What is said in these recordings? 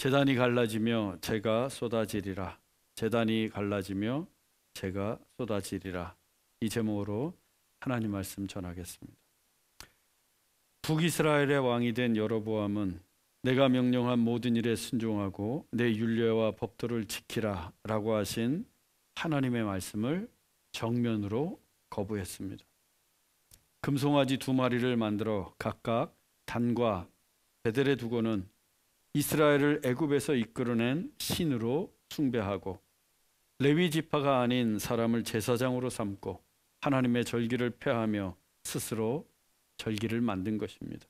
제단이 갈라지며 재가 쏟아지리라. 제단이 갈라지며 재가 쏟아지리라. 이 제목으로 하나님 말씀 전하겠습니다. 북이스라엘의 왕이 된 여로보암은 내가 명령한 모든 일에 순종하고 내 율례와 법도를 지키라 라고 하신 하나님의 말씀을 정면으로 거부했습니다. 금송아지 2마리를 만들어 각각 단과 베델에 두고는 이스라엘을 애굽에서 이끌어낸 신으로 숭배하고 레위 지파가 아닌 사람을 제사장으로 삼고 하나님의 절기를 폐하며 스스로 절기를 만든 것입니다.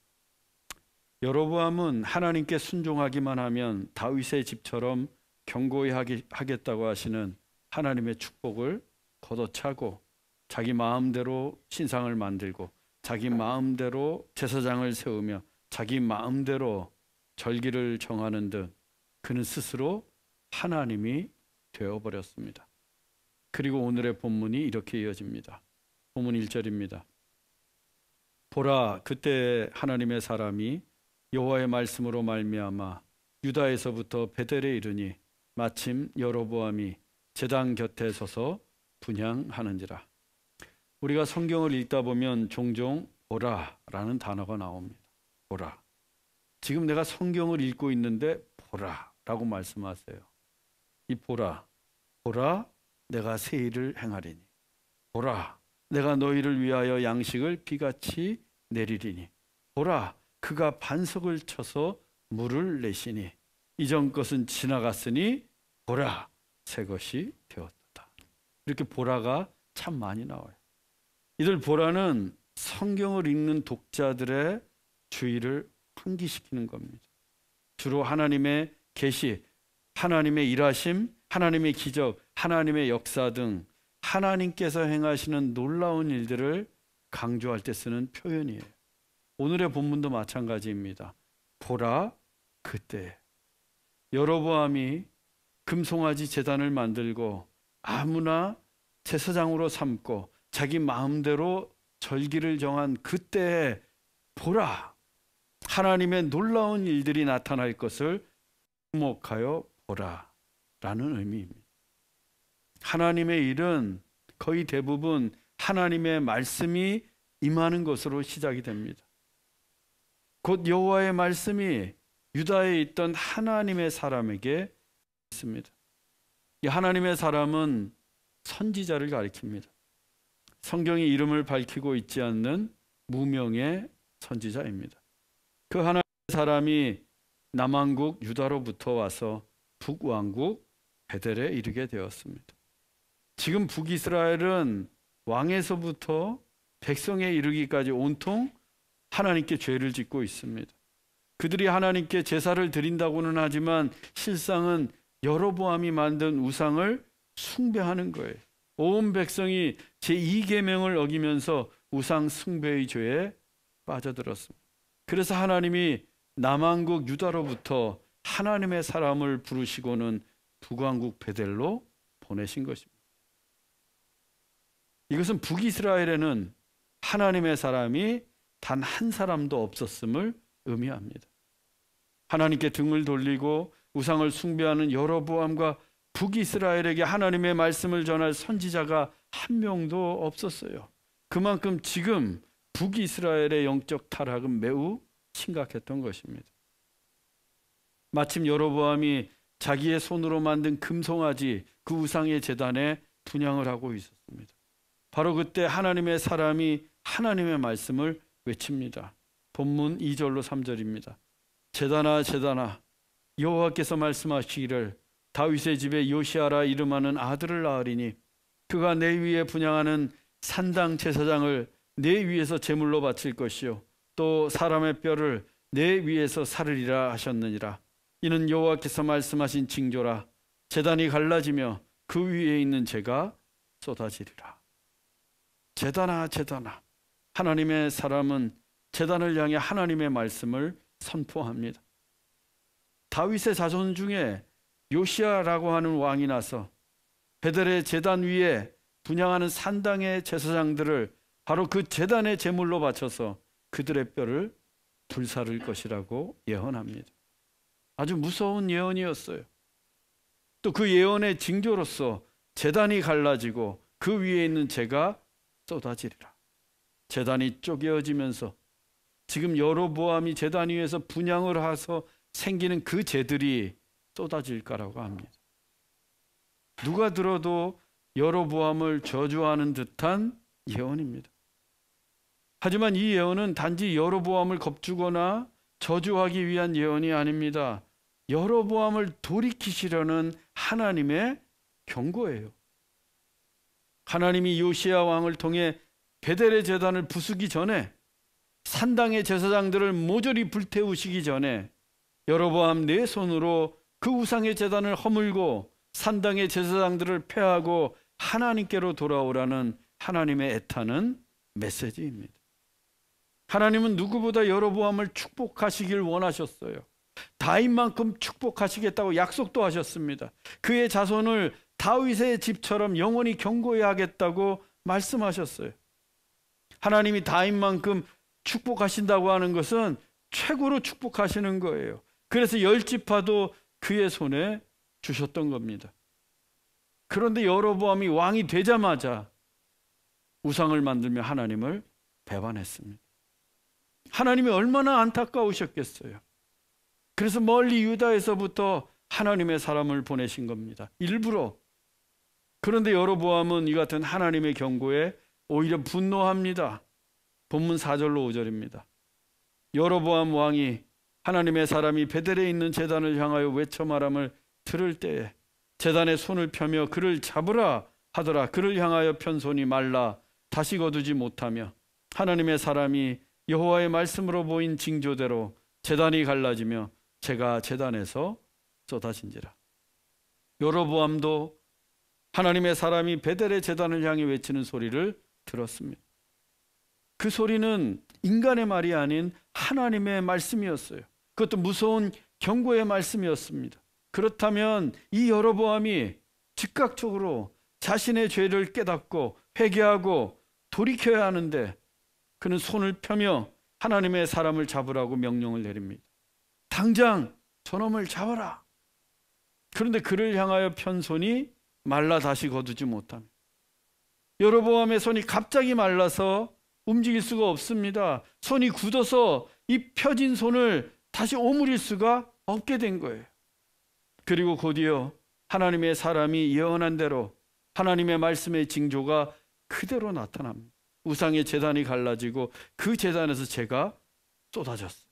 여로보암은 하나님께 순종하기만 하면 다윗의 집처럼 견고히 하겠다고 하시는 하나님의 축복을 걷어차고 자기 마음대로 신상을 만들고 자기 마음대로 제사장을 세우며 자기 마음대로 절기를 정하는 듯 그는 스스로 하나님이 되어버렸습니다. 그리고 오늘의 본문이 이렇게 이어집니다. 본문 1절입니다. 보라, 그때 하나님의 사람이 여호와의 말씀으로 말미암아 유다에서부터 베델에 이르니 마침 여로보암이 제단 곁에 서서 분향하는지라. 우리가 성경을 읽다 보면 종종 보라라는 단어가 나옵니다. 보라. 지금 내가 성경을 읽고 있는데 보라라고 말씀하세요. 이 보라, 내가 새 일을 행하리니. 보라, 내가 너희를 위하여 양식을 비같이 내리리니. 보라, 그가 반석을 쳐서 물을 내시니. 이전 것은 지나갔으니 보라, 새 것이 되었다. 이렇게 보라가 참 많이 나와요. 이들 보라는 성경을 읽는 독자들의 주의를 환기시키는 겁니다. 주로 하나님의 계시, 하나님의 일하심, 하나님의 기적, 하나님의 역사 등 하나님께서 행하시는 놀라운 일들을 강조할 때 쓰는 표현이에요. 오늘의 본문도 마찬가지입니다. 보라, 그때 여로보암이 금송아지 제단을 만들고 아무나 제사장으로 삼고 자기 마음대로 절기를 정한 그때에 보라, 하나님의 놀라운 일들이 나타날 것을 주목하여 보라라는 의미입니다. 하나님의 일은 거의 대부분 하나님의 말씀이 임하는 것으로 시작이 됩니다. 곧 여호와의 말씀이 유다에 있던 하나님의 사람에게 있습니다. 이 하나님의 사람은 선지자를 가리킵니다. 성경이 이름을 밝히고 있지 않는 무명의 선지자입니다. 그 하나님의 사람이 남왕국 유다로부터 와서 북왕국 베델에 이르게 되었습니다. 지금 북이스라엘은 왕에서부터 백성에 이르기까지 온통 하나님께 죄를 짓고 있습니다. 그들이 하나님께 제사를 드린다고는 하지만 실상은 여로보암이 만든 우상을 숭배하는 거예요. 온 백성이 제2계명을 어기면서 우상 숭배의 죄에 빠져들었습니다. 그래서 하나님이 남왕국 유다로부터 하나님의 사람을 부르시고는 북왕국 베델로 보내신 것입니다. 이것은 북이스라엘에는 하나님의 사람이 단 한 사람도 없었음을 의미합니다. 하나님께 등을 돌리고 우상을 숭배하는 여로보암과 북이스라엘에게 하나님의 말씀을 전할 선지자가 한 명도 없었어요. 그만큼 지금 북이스라엘의 영적 타락은 매우 심각했던 것입니다. 마침 여로보암이 자기의 손으로 만든 금송아지 그 우상의 제단에 분향을 하고 있었습니다. 바로 그때 하나님의 사람이 하나님의 말씀을 외칩니다. 본문 2절로 3절입니다. 제단아 제단아, 여호와께서 말씀하시기를 다윗의 집에 요시아라 이름하는 아들을 낳으리니 그가 내 위에 분향하는 산당 제사장을 내 위에서 제물로 바칠 것이요 또 사람의 뼈를 내 위에서 사르리라 하셨느니라. 이는 여호와께서 말씀하신 징조라. 제단이 갈라지며 그 위에 있는 재가 쏟아지리라. 제단아 제단아, 하나님의 사람은 제단을 향해 하나님의 말씀을 선포합니다. 다윗의 자손 중에 요시아라고 하는 왕이 나서 베델의 제단 위에 분향하는 산당의 제사장들을 바로 그 제단의 제물로 바쳐서 그들의 뼈를 불사를 것이라고 예언합니다. 아주 무서운 예언이었어요. 또 그 예언의 징조로서 제단이 갈라지고 그 위에 있는 재가 쏟아지리라. 제단이 쪼개어지면서 지금 여로보암이 제단 위에서 분향을 해서 생기는 그 재들이 쏟아질 거라고 합니다. 누가 들어도 여로보암을 저주하는 듯한 예언입니다. 하지만 이 예언은 단지 여로보암을 겁주거나 저주하기 위한 예언이 아닙니다. 여로보암을 돌이키시려는 하나님의 경고예요. 하나님이 요시야 왕을 통해 베델의 제단을 부수기 전에, 산당의 제사장들을 모조리 불태우시기 전에 여로보암 내 손으로 그 우상의 제단을 허물고 산당의 제사장들을 폐하고 하나님께로 돌아오라는 하나님의 애타는 메시지입니다. 하나님은 누구보다 여로보암을 축복하시길 원하셨어요. 다윗만큼 축복하시겠다고 약속도 하셨습니다. 그의 자손을 다윗의 집처럼 영원히 견고히 하겠다고 말씀하셨어요. 하나님이 다윗만큼 축복하신다고 하는 것은 최고로 축복하시는 거예요. 그래서 10지파도 그의 손에 주셨던 겁니다. 그런데 여로보암이 왕이 되자마자 우상을 만들며 하나님을 배반했습니다. 하나님이 얼마나 안타까우셨겠어요. 그래서 멀리 유다에서부터 하나님의 사람을 보내신 겁니다. 일부러. 그런데 여로보암은 이 같은 하나님의 경고에 오히려 분노합니다. 본문 4절로 5절입니다. 여로보암 왕이 하나님의 사람이 베델에 있는 제단을 향하여 외쳐 말함을 들을 때에 제단에 손을 펴며 그를 잡으라 하더라. 그를 향하여 편 손이 말라 다시 거두지 못하며 하나님의 사람이 여호와의 말씀으로 보인 징조대로 제단이 갈라지며 재가 제단에서 쏟아진지라. 여로보암도 하나님의 사람이 베델의 제단을 향해 외치는 소리를 들었습니다. 그 소리는 인간의 말이 아닌 하나님의 말씀이었어요. 그것도 무서운 경고의 말씀이었습니다. 그렇다면 이 여로보암이 즉각적으로 자신의 죄를 깨닫고 회개하고 돌이켜야 하는데 그는 손을 펴며 하나님의 사람을 잡으라고 명령을 내립니다. 당장 저놈을 잡아라. 그런데 그를 향하여 편 손이 말라 다시 거두지 못합니다. 여로보암의 손이 갑자기 말라서 움직일 수가 없습니다. 손이 굳어서 이 펴진 손을 다시 오므릴 수가 없게 된 거예요. 그리고 곧이어 하나님의 사람이 예언한 대로 하나님의 말씀의 징조가 그대로 나타납니다. 우상의 제단이 갈라지고 그 제단에서 재가 쏟아졌어요.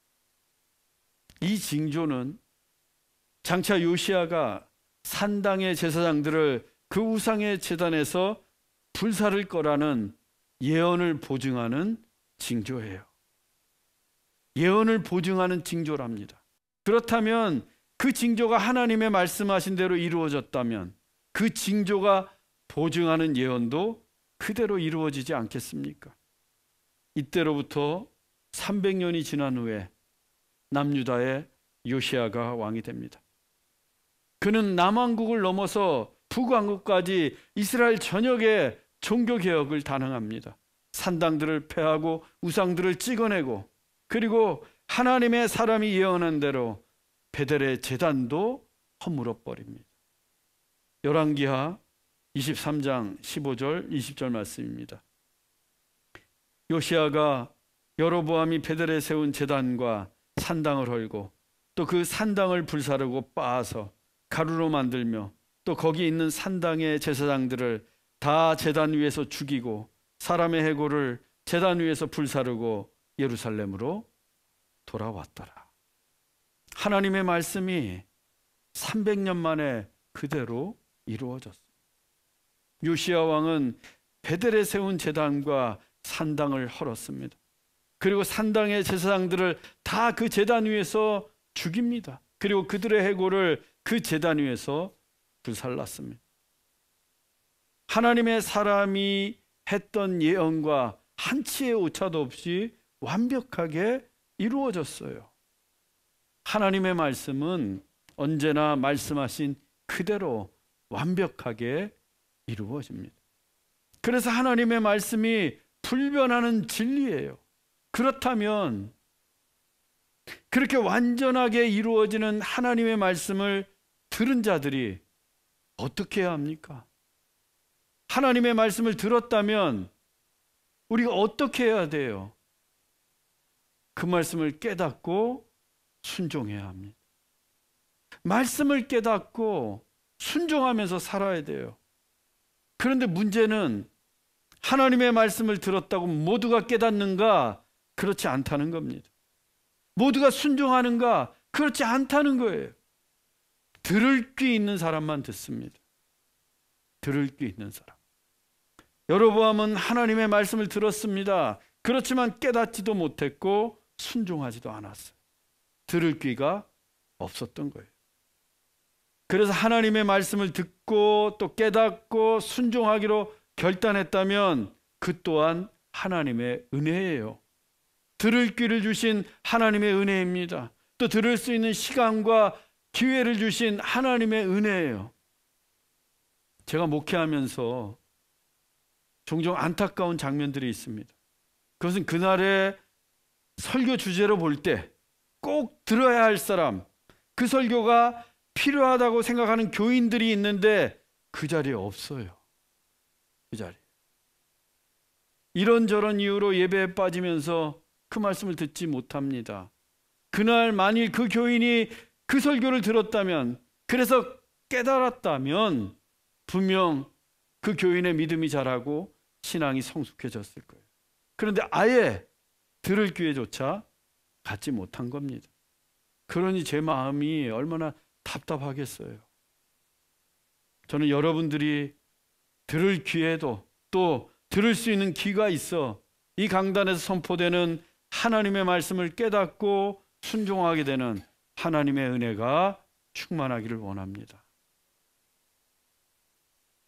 이 징조는 장차 요시야가 산당의 제사장들을 그 우상의 제단에서 불사를 거라는 예언을 보증하는 징조예요. 예언을 보증하는 징조랍니다. 그렇다면 그 징조가 하나님의 말씀하신 대로 이루어졌다면 그 징조가 보증하는 예언도 그대로 이루어지지 않겠습니까? 이때로부터 300년이 지난 후에 남유다의 요시야가 왕이 됩니다. 그는 남왕국을 넘어서 북왕국까지 이스라엘 전역에 종교개혁을 단행합니다. 산당들을 폐하고 우상들을 찍어내고 그리고 하나님의 사람이 예언한 대로 베델의 제단도 허물어버립니다. 열왕기하 23장 15절 20절 말씀입니다. 요시야가 여로보암이 베델에 세운 제단과 산당을 헐고 또 그 산당을 불사르고 빻아서 가루로 만들며 또 거기 있는 산당의 제사장들을 다 제단 위에서 죽이고 사람의 해골을 제단 위에서 불사르고 예루살렘으로 돌아왔더라. 하나님의 말씀이 300년 만에 그대로 이루어졌습니다. 요시야 왕은 베델에 세운 제단과 산당을 헐었습니다. 그리고 산당의 제사장들을 다 그 제단 위에서 죽입니다. 그리고 그들의 해골을 그 제단 위에서 불살랐습니다. 하나님의 사람이 했던 예언과 한치의 오차도 없이 완벽하게 이루어졌어요. 하나님의 말씀은 언제나 말씀하신 그대로 완벽하게 이루어집니다. 그래서 하나님의 말씀이 불변하는 진리예요. 그렇다면 그렇게 완전하게 이루어지는 하나님의 말씀을 들은 자들이 어떻게 해야 합니까? 하나님의 말씀을 들었다면 우리가 어떻게 해야 돼요? 그 말씀을 깨닫고 순종해야 합니다. 말씀을 깨닫고 순종하면서 살아야 돼요. 그런데 문제는 하나님의 말씀을 들었다고 모두가 깨닫는가? 그렇지 않다는 겁니다. 모두가 순종하는가? 그렇지 않다는 거예요. 들을 귀 있는 사람만 듣습니다. 들을 귀 있는 사람. 여로보암은 하나님의 말씀을 들었습니다. 그렇지만 깨닫지도 못했고 순종하지도 않았어요. 들을 귀가 없었던 거예요. 그래서 하나님의 말씀을 듣고 또 깨닫고 순종하기로 결단했다면 그 또한 하나님의 은혜예요. 들을 귀를 주신 하나님의 은혜입니다. 또 들을 수 있는 시간과 기회를 주신 하나님의 은혜예요. 제가 목회하면서 종종 안타까운 장면들이 있습니다. 그것은 그날의 설교 주제로 볼 때 꼭 들어야 할 사람, 그 설교가 필요하다고 생각하는 교인들이 있는데 그 자리에 없어요. 그 자리에. 이런저런 이유로 예배에 빠지면서 그 말씀을 듣지 못합니다. 그날 만일 그 교인이 그 설교를 들었다면, 그래서 깨달았다면 분명 그 교인의 믿음이 자라고 신앙이 성숙해졌을 거예요. 그런데 아예 들을 기회조차 갖지 못한 겁니다. 그러니 제 마음이 얼마나 답답하겠어요. 저는 여러분들이 들을 기회도 또 들을 수 있는 귀가 있어 이 강단에서 선포되는 하나님의 말씀을 깨닫고 순종하게 되는 하나님의 은혜가 충만하기를 원합니다.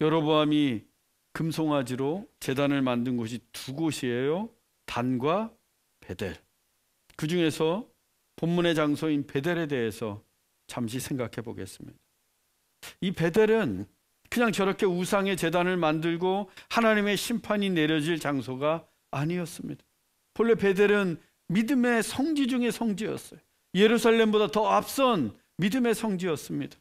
여로보암이 금송아지로 제단을 만든 곳이 두 곳이에요. 단과 베델. 그 중에서 본문의 장소인 베델에 대해서 잠시 생각해 보겠습니다. 이 베델은 그냥 저렇게 우상의 제단을 만들고 하나님의 심판이 내려질 장소가 아니었습니다. 본래 베델은 믿음의 성지 중의 성지였어요. 예루살렘보다 더 앞선 믿음의 성지였습니다.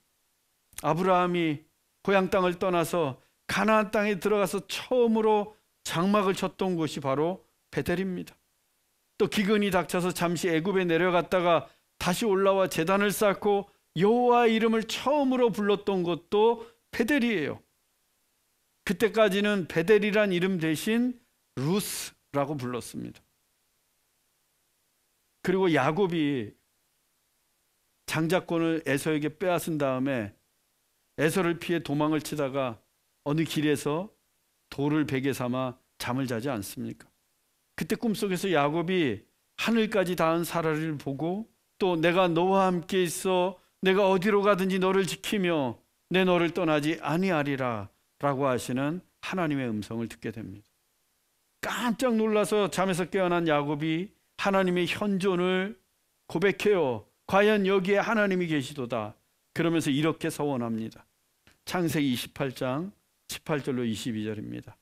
아브라함이 고향 땅을 떠나서 가나안 땅에 들어가서 처음으로 장막을 쳤던 곳이 바로 베델입니다. 또 기근이 닥쳐서 잠시 애굽에 내려갔다가 다시 올라와 제단을 쌓고 여호와의 이름을 처음으로 불렀던 곳도 베델이에요. 그때까지는 베델이란 이름 대신 루스라고 불렀습니다. 그리고 야곱이 장자권을 에서에게 빼앗은 다음에 에서를 피해 도망을 치다가 어느 길에서 돌을 베개 삼아 잠을 자지 않습니까? 그때 꿈속에서 야곱이 하늘까지 닿은 사라를 보고 또 내가 너와 함께 있어 내가 어디로 가든지 너를 지키며 내 너를 떠나지 아니하리라 라고 하시는 하나님의 음성을 듣게 됩니다. 깜짝 놀라서 잠에서 깨어난 야곱이 하나님의 현존을 고백해요. 과연 여기에 하나님이 계시도다. 그러면서 이렇게 서원합니다. 창세기 28장 18절로 22절입니다.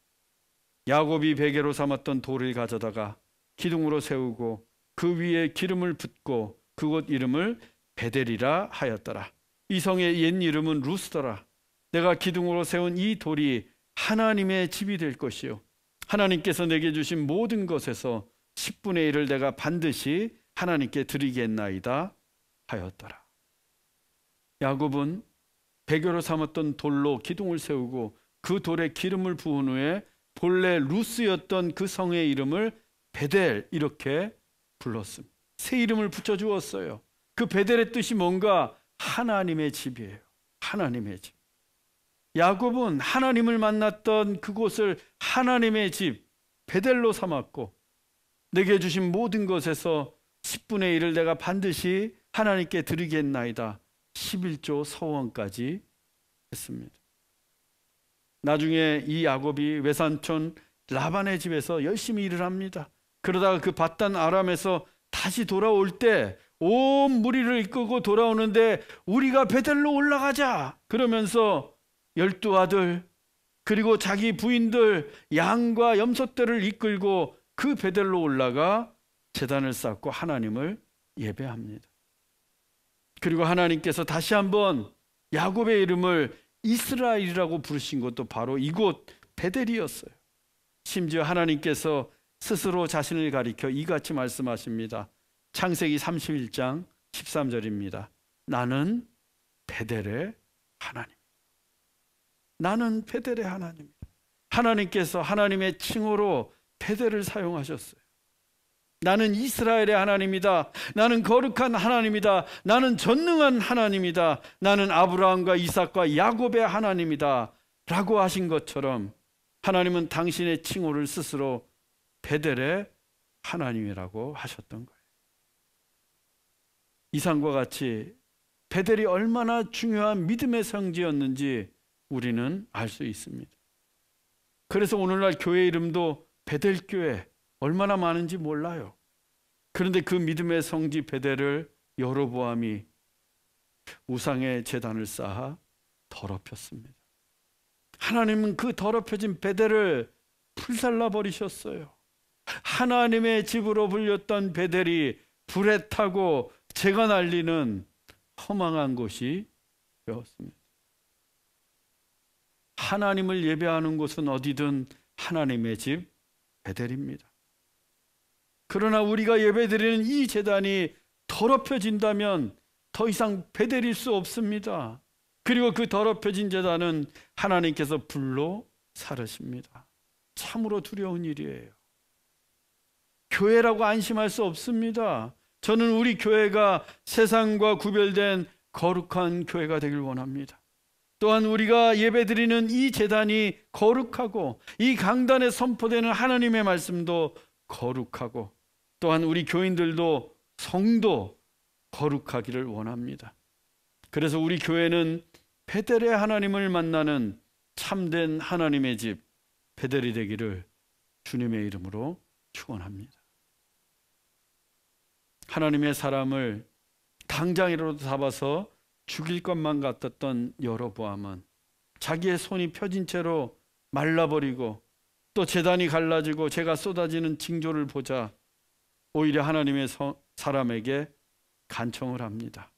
야곱이 베개로 삼았던 돌을 가져다가 기둥으로 세우고 그 위에 기름을 붓고 그곳 이름을 베델이라 하였더라. 이 성의 옛 이름은 루스더라. 내가 기둥으로 세운 이 돌이 하나님의 집이 될 것이요 하나님께서 내게 주신 모든 것에서 10분의 1을 내가 반드시 하나님께 드리겠나이다 하였더라. 야곱은 베개로 삼았던 돌로 기둥을 세우고 그 돌에 기름을 부은 후에 본래 루스였던 그 성의 이름을 베델 이렇게 불렀습니다. 새 이름을 붙여주었어요. 그 베델의 뜻이 뭔가 하나님의 집이에요. 하나님의 집. 야곱은 하나님을 만났던 그곳을 하나님의 집 베델로 삼았고 내게 주신 모든 것에서 10분의 1을 내가 반드시 하나님께 드리겠나이다 11조 서원까지 했습니다. 나중에 이 야곱이 외삼촌 라반의 집에서 열심히 일을 합니다. 그러다가 그 밧단 아람에서 다시 돌아올 때 온 무리를 이끌고 돌아오는데 우리가 베델로 올라가자 그러면서 12아들 그리고 자기 부인들 양과 염소떼를 이끌고 그 베델로 올라가 제단을 쌓고 하나님을 예배합니다. 그리고 하나님께서 다시 한번 야곱의 이름을 이스라엘이라고 부르신 것도 바로 이곳 베델이었어요. 심지어 하나님께서 스스로 자신을 가리켜 이같이 말씀하십니다. 창세기 31장 13절입니다. 나는 베델의 하나님. 나는 베델의 하나님입니다. 하나님께서 하나님의 칭호로 베델을 사용하셨어요. 나는 이스라엘의 하나님이다. 나는 거룩한 하나님이다. 나는 전능한 하나님이다. 나는 아브라함과 이삭과 야곱의 하나님이다. 라고 하신 것처럼 하나님은 당신의 칭호를 스스로 베델의 하나님이라고 하셨던 거예요. 이상과 같이 베델이 얼마나 중요한 믿음의 성지였는지 우리는 알 수 있습니다. 그래서 오늘날 교회 이름도 베델교회 얼마나 많은지 몰라요. 그런데 그 믿음의 성지 베델을 여로보암이 우상의 제단을 쌓아 더럽혔습니다. 하나님은 그 더럽혀진 베델을 불살라 버리셨어요. 하나님의 집으로 불렸던 베델이 불에 타고 재가 날리는 허망한 곳이 되었습니다. 하나님을 예배하는 곳은 어디든 하나님의 집 베델입니다. 그러나 우리가 예배드리는 이 제단이 더럽혀진다면 더 이상 베델일 수 없습니다. 그리고 그 더럽혀진 제단은 하나님께서 불로 사르십니다. 참으로 두려운 일이에요. 교회라고 안심할 수 없습니다. 저는 우리 교회가 세상과 구별된 거룩한 교회가 되길 원합니다. 또한 우리가 예배드리는 이 제단이 거룩하고 이 강단에 선포되는 하나님의 말씀도 거룩하고 또한 우리 교인들도 성도 거룩하기를 원합니다. 그래서 우리 교회는 베델의 하나님을 만나는 참된 하나님의 집 베델이 되기를 주님의 이름으로 축원합니다. 하나님의 사람을 당장이라도 잡아서 죽일 것만 같았던 여로보암은 자기의 손이 펴진 채로 말라버리고 또 제단이 갈라지고 재가 쏟아지는 징조를 보자 오히려 하나님의 사람에게 간청을 합니다.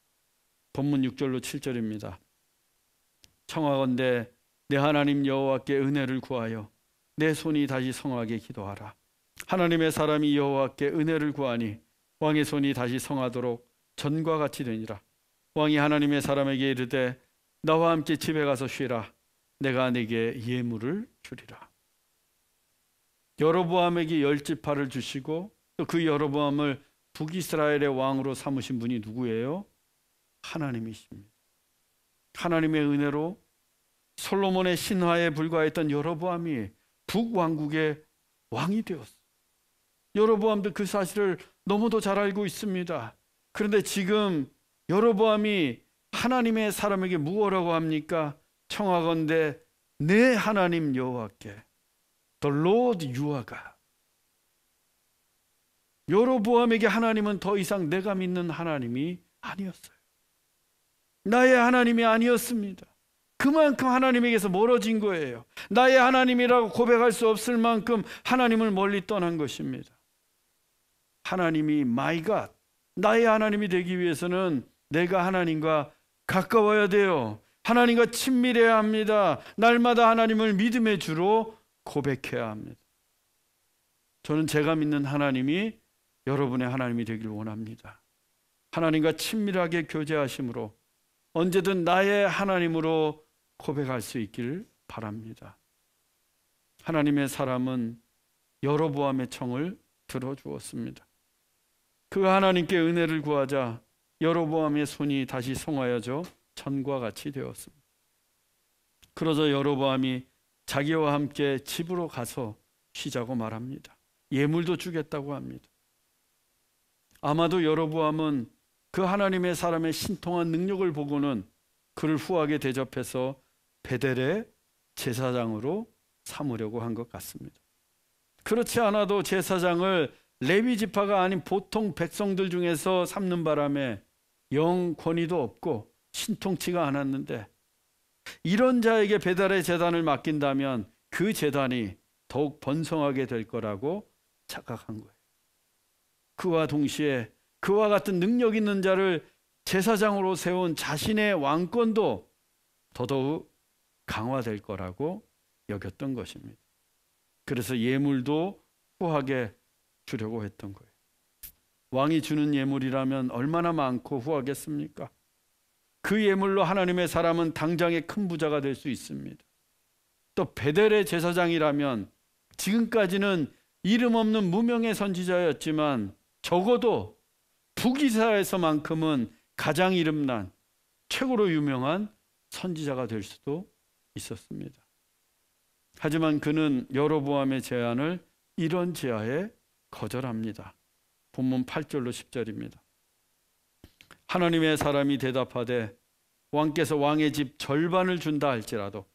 본문 6절로 7절입니다. 청하건대 내 하나님 여호와께 은혜를 구하여 내 손이 다시 성하게 기도하라. 하나님의 사람이 여호와께 은혜를 구하니 왕의 손이 다시 성하도록 전과 같이 되니라. 왕이 하나님의 사람에게 이르되 나와 함께 집에 가서 쉬라. 내가 네게 예물을 주리라. 여로보암에게 10지파를 주시고 또 그 여로보암을 북이스라엘의 왕으로 삼으신 분이 누구예요? 하나님이십니다. 하나님의 은혜로 솔로몬의 신화에 불과했던 여로보암이 북왕국의 왕이 되었어요. 여로보암도 그 사실을 너무도 잘 알고 있습니다. 그런데 지금 여로보암이 하나님의 사람에게 무엇라고 합니까? 청하건대 내 하나님 여호와께 The Lord your God. 여로보암에게 하나님은 더 이상 내가 믿는 하나님이 아니었어요. 나의 하나님이 아니었습니다. 그만큼 하나님에게서 멀어진 거예요. 나의 하나님이라고 고백할 수 없을 만큼 하나님을 멀리 떠난 것입니다. 하나님이 My God, 나의 하나님이 되기 위해서는 내가 하나님과 가까워야 돼요. 하나님과 친밀해야 합니다. 날마다 하나님을 믿음의 주로 고백해야 합니다. 저는 제가 믿는 하나님이 여러분의 하나님이 되길 원합니다. 하나님과 친밀하게 교제하심으로 언제든 나의 하나님으로 고백할 수 있길 바랍니다. 하나님의 사람은 여로보암의 청을 들어주었습니다. 그 하나님께 은혜를 구하자 여로보암의 손이 다시 성하여져 전과 같이 되었습니다. 그러자 여로보암이 자기와 함께 집으로 가서 쉬자고 말합니다. 예물도 주겠다고 합니다. 아마도 여로보암은 그 하나님의 사람의 신통한 능력을 보고는 그를 후하게 대접해서 베델의 제사장으로 삼으려고 한 것 같습니다. 그렇지 않아도 제사장을 레위 지파가 아닌 보통 백성들 중에서 삼는 바람에 영 권위도 없고 신통치가 않았는데 이런 자에게 베델의 제단을 맡긴다면 그 제단이 더욱 번성하게 될 거라고 착각한 거예요. 그와 동시에 그와 같은 능력 있는 자를 제사장으로 세운 자신의 왕권도 더더욱 강화될 거라고 여겼던 것입니다. 그래서 예물도 후하게 주려고 했던 거예요. 왕이 주는 예물이라면 얼마나 많고 후하겠습니까? 그 예물로 하나님의 사람은 당장의 큰 부자가 될 수 있습니다. 또 베델의 제사장이라면 지금까지는 이름 없는 무명의 선지자였지만 적어도 북이스라엘에서만큼은 가장 이름난 최고로 유명한 선지자가 될 수도 있었습니다. 하지만 그는 여로보암의 제안을 이런 제하에 거절합니다. 본문 8절로 10절입니다. 하나님의 사람이 대답하되 왕께서 왕의 집 절반을 준다 할지라도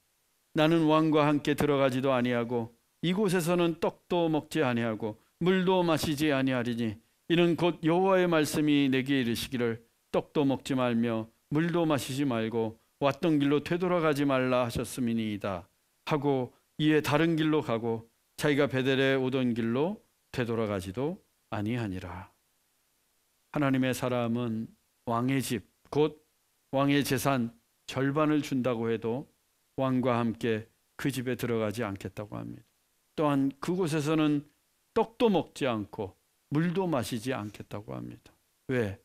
나는 왕과 함께 들어가지도 아니하고 이곳에서는 떡도 먹지 아니하고 물도 마시지 아니하리니 이는 곧 여호와의 말씀이 내게 이르시기를 떡도 먹지 말며 물도 마시지 말고 왔던 길로 되돌아가지 말라 하셨음이니이다 하고 이에 다른 길로 가고 자기가 베델에 오던 길로 되돌아가지도 아니하니라. 하나님의 사람은 왕의 집, 곧 왕의 재산 절반을 준다고 해도 왕과 함께 그 집에 들어가지 않겠다고 합니다. 또한 그곳에서는 떡도 먹지 않고 물도 마시지 않겠다고 합니다. 왜?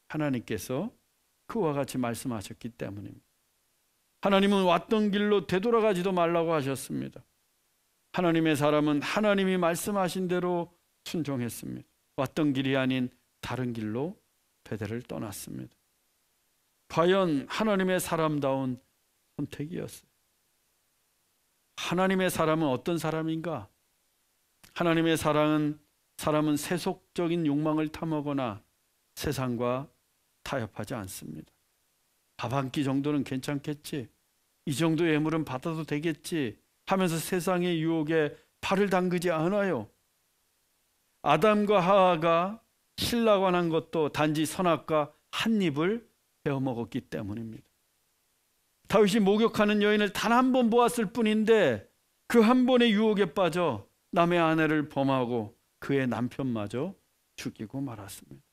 하나님께서 그와 같이 말씀하셨기 때문입니다. 하나님은 왔던 길로 되돌아가지도 말라고 하셨습니다. 하나님의 사람은 하나님이 말씀하신 대로 순종했습니다. 왔던 길이 아닌 다른 길로 베델을 떠났습니다. 과연 하나님의 사람다운 선택이었어요. 하나님의 사람은 어떤 사람인가? 하나님의 사람은 세속적인 욕망을 탐하거나 세상과 타협하지 않습니다. 밥 한 끼 정도는 괜찮겠지, 이 정도 예물은 받아도 되겠지 하면서 세상의 유혹에 발을 담그지 않아요. 아담과 하와가 신라관한 것도 단지 선악과 한 입을 베어 먹었기 때문입니다. 다윗이 목욕하는 여인을 단 한 번 보았을 뿐인데 그 한 번의 유혹에 빠져 남의 아내를 범하고 그의 남편마저 죽이고 말았습니다.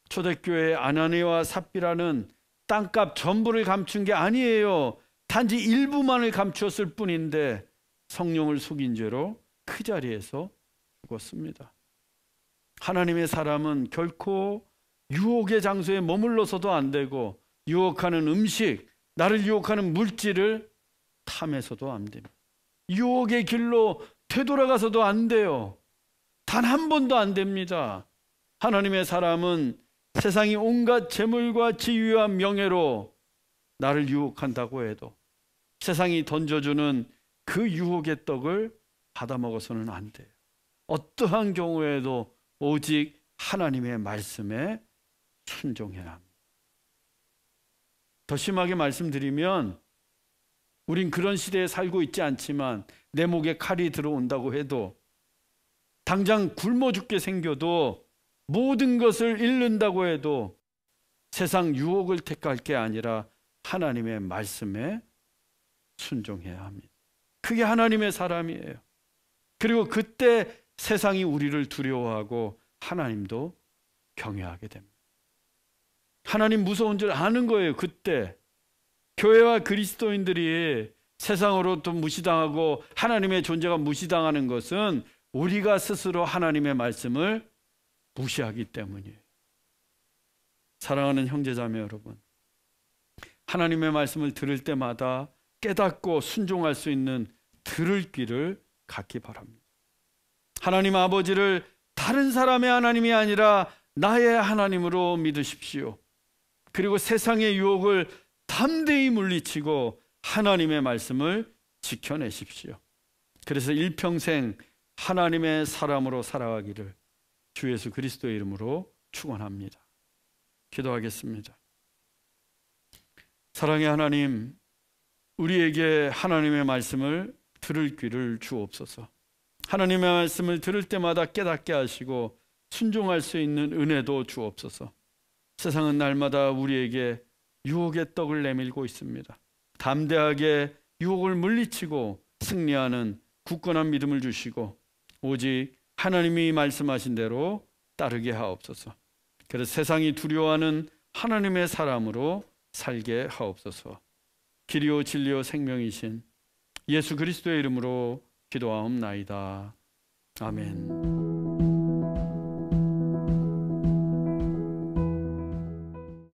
초대교회의 아나니와 삽비라는 땅값 전부를 감춘 게 아니에요. 단지 일부만을 감추었을 뿐인데 성령을 속인 죄로 그 자리에서 죽었습니다. 하나님의 사람은 결코 유혹의 장소에 머물러서도 안 되고 유혹하는 음식, 나를 유혹하는 물질을 탐해서도 안 됩니다. 유혹의 길로 되돌아가서도 안 돼요. 단 한 번도 안 됩니다. 하나님의 사람은 세상이 온갖 재물과 지위와 명예로 나를 유혹한다고 해도 세상이 던져주는 그 유혹의 떡을 받아먹어서는 안 돼요. 어떠한 경우에도 오직 하나님의 말씀에 순종해야 합니다. 더 심하게 말씀드리면 우린 그런 시대에 살고 있지 않지만 내 목에 칼이 들어온다고 해도 당장 굶어 죽게 생겨도 모든 것을 잃는다고 해도 세상 유혹을 택할 게 아니라 하나님의 말씀에 순종해야 합니다. 그게 하나님의 사람이에요. 그리고 그때 세상이 우리를 두려워하고 하나님도 경외하게 됩니다. 하나님 무서운 줄 아는 거예요. 그때 교회와 그리스도인들이 세상으로부터 무시당하고 하나님의 존재가 무시당하는 것은 우리가 스스로 하나님의 말씀을 무시하기 때문이에요. 사랑하는 형제자매 여러분, 하나님의 말씀을 들을 때마다 깨닫고 순종할 수 있는 들을 귀를 갖기 바랍니다. 하나님 아버지를 다른 사람의 하나님이 아니라 나의 하나님으로 믿으십시오. 그리고 세상의 유혹을 담대히 물리치고 하나님의 말씀을 지켜내십시오. 그래서 일평생 하나님의 사람으로 살아가기를 주 예수 그리스도의 이름으로 축원합니다. 기도하겠습니다. 사랑의 하나님, 우리에게 하나님의 말씀을 들을 귀를 주옵소서. 하나님의 말씀을 들을 때마다 깨닫게 하시고 순종할 수 있는 은혜도 주옵소서. 세상은 날마다 우리에게 유혹의 떡을 내밀고 있습니다. 담대하게 유혹을 물리치고 승리하는 굳건한 믿음을 주시고 오직 하나님이 말씀하신 대로 따르게 하옵소서. 그래서 세상이 두려워하는 하나님의 사람으로 살게 하옵소서. 길이요 진리요 생명이신 예수 그리스도의 이름으로 기도하옵나이다. 아멘.